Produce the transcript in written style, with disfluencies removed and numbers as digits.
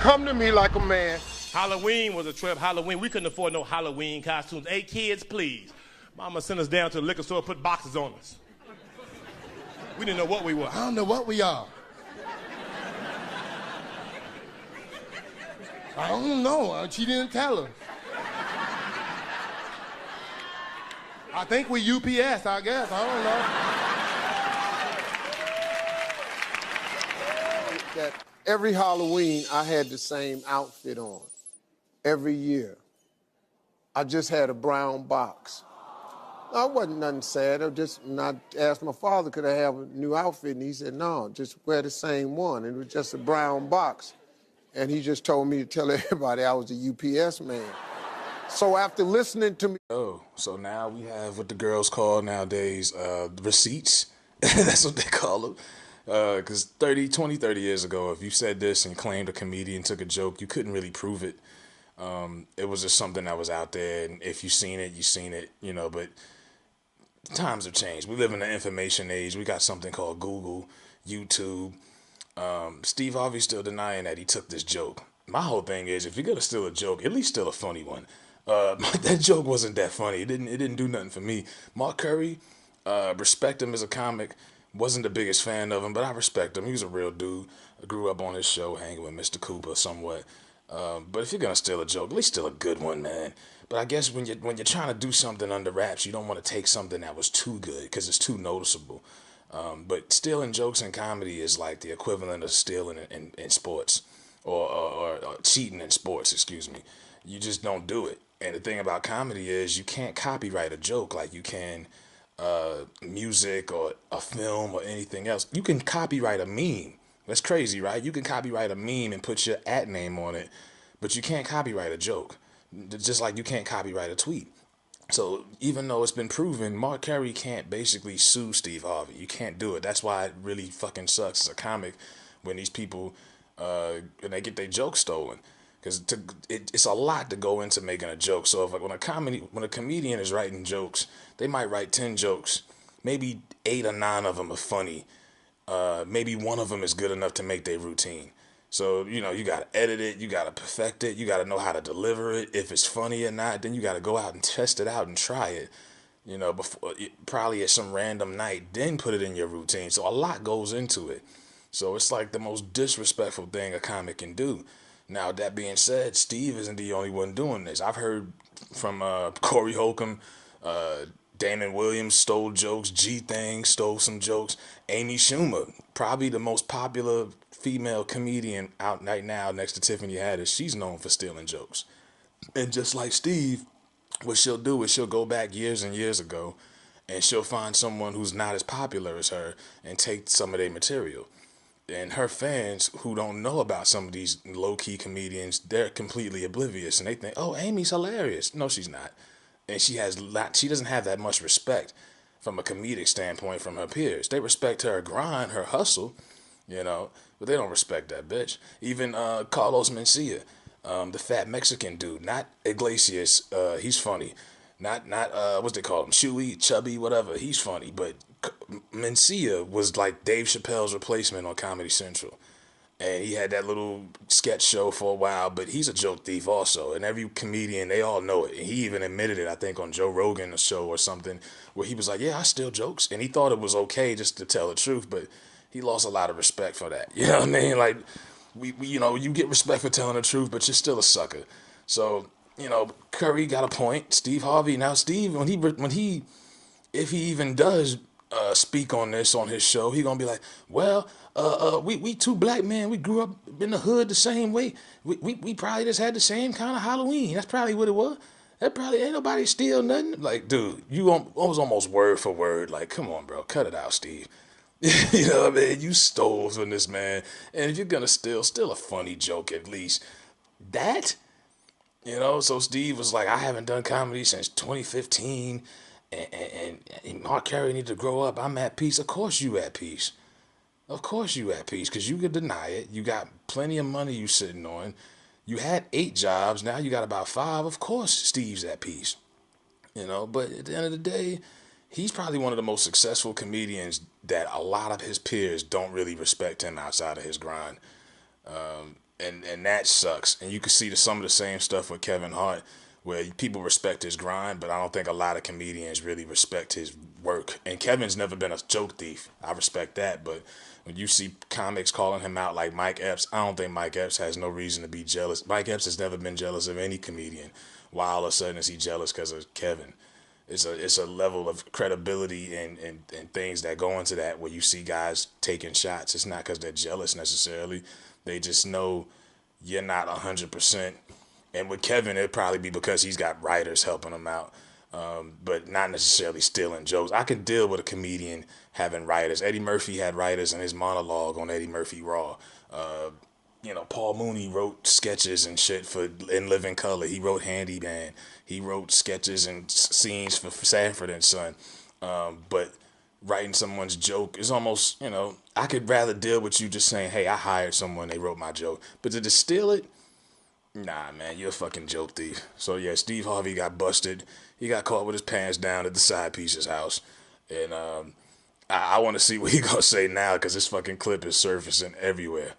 Come to me like a man. Halloween was a trip. Halloween, we couldn't afford no Halloween costumes. Hey, kids, please. Mama sent us down to the liquor store, put boxes on us. We didn't know what we were. I don't know what we are. I don't know. She didn't tell us. I think we UPS, I guess. I don't know. That every Halloween, I had the same outfit on. Every year. I just had a brown box. No, it wasn't nothing sad. I asked my father, could I have a new outfit? And he said, no, just wear the same one. And it was just a brown box. And he just told me to tell everybody I was a UPS man. So after listening to me... Oh, so now we have what the girls call nowadays receipts. That's what they call them. Because 30 years ago, if you said this and claimed a comedian took a joke, you couldn't really prove it. It was just something that was out there, and if you seen it, you seen it, you know, but times have changed. We live in the information age. We got something called Google, YouTube. Steve Harvey's still denying that he took this joke. My whole thing is, if you're gonna steal a joke, at least steal a funny one. That joke wasn't that funny. It didn't do nothing for me. Mark Curry, respect him as a comic. Wasn't the biggest fan of him, but I respect him. He was a real dude. I grew up on his show, hanging with Mr. Cooper somewhat. But if you're gonna steal a joke, at least steal a good one, man. But I guess when you're trying to do something under wraps, you don't want to take something that was too good because it's too noticeable. But stealing jokes in comedy is like the equivalent of stealing in sports or cheating in sports. Excuse me. You just don't do it. And the thing about comedy is you can't copyright a joke like you can music or a film or anything else. You can copyright a meme. That's crazy, right? You can copyright a meme and put your @ name on it, but you can't copyright a joke. Just like you can't copyright a tweet. So even though it's been proven, Mark Curry can't basically sue Steve Harvey. You can't do it. That's why it really fucking sucks as a comic when these people when they get their jokes stolen. Because it's a lot to go into making a joke. So if when a comedian is writing jokes, they might write 10 jokes, maybe 8 or 9 of them are funny. Maybe one of them is good enough to make their routine. So, you know, you got to edit it, you got to perfect it, you got to know how to deliver it. If it's funny or not, then you got to go out and test it out and try it, you know, before probably at some random night, then put it in your routine. So a lot goes into it. So it's like the most disrespectful thing a comic can do. Now, that being said, Steve isn't the only one doing this. I've heard from Corey Holcomb, Damon Williams stole jokes. G-Thing stole some jokes. Amy Schumer, probably the most popular female comedian out right now next to Tiffany Haddish. She's known for stealing jokes. And just like Steve, what she'll do is she'll go back years and years ago and she'll find someone who's not as popular as her and take some of their material. And her fans who don't know about some of these low-key comedians, they're completely oblivious and they think, oh, Amy's hilarious. No, she's not. And she doesn't have that much respect from a comedic standpoint from her peers. They respect her grind, her hustle, you know, but they don't respect that bitch. Even Carlos Mencia, the fat Mexican dude, not Iglesias, he's funny. Not what's they call him, Chewy, Chubby, whatever, he's funny. But Mencia was like Dave Chappelle's replacement on Comedy Central. And he had that little sketch show for a while, but he's a joke thief also. And every comedian, they all know it. And he even admitted it, I think, on Joe Rogan's show or something, where he was like, yeah, I steal jokes. And he thought it was okay just to tell the truth, but he lost a lot of respect for that. You know what I mean? Like, we you know, you get respect for telling the truth, but you're still a sucker. So, you know, Curry got a point. Steve Harvey, now Steve, if he even does speak on this on his show, he gonna be like, well, we two black men, we grew up in the hood the same way. We probably just had the same kind of Halloween. That's probably what it was. That probably ain't nobody steal nothing. Like, dude, you was almost word for word. Like, come on, bro, cut it out, Steve. You know what I mean? You stole from this man, and if you're gonna steal a funny joke at least. That, you know. So Steve was like, I haven't done comedy since 2015. And Mark Curry need to grow up. I'm at peace. Of course you at peace. Of course you at peace, because you could deny it. You got plenty of money you sitting on. You had 8 jobs. Now you got about 5. Of course Steve's at peace. You know, but at the end of the day, he's probably one of the most successful comedians that a lot of his peers don't really respect him outside of his grind. and that sucks. And you can see some of the same stuff with Kevin Hart, where people respect his grind, but I don't think a lot of comedians really respect his work. And Kevin's never been a joke thief. I respect that, but when you see comics calling him out like Mike Epps, I don't think Mike Epps has no reason to be jealous. Mike Epps has never been jealous of any comedian. Why all of a sudden is he jealous because of Kevin? It's a level of credibility and things that go into that where you see guys taking shots. It's not because they're jealous necessarily. They just know you're not 100%. And with Kevin, it'd probably be because he's got writers helping him out, but not necessarily stealing jokes. I can deal with a comedian having writers. Eddie Murphy had writers in his monologue on Eddie Murphy Raw. Paul Mooney wrote sketches and shit for In Living Color. He wrote Handyman. He wrote sketches and scenes for Sanford and Son. But writing someone's joke is almost, I could rather deal with you just saying, hey, I hired someone, they wrote my joke. But to just steal it, nah, man, you're a fucking joke thief. So yeah, Steve Harvey got busted. He got caught with his pants down at the side piece's house. And I want to see what he gonna say now because this fucking clip is surfacing everywhere.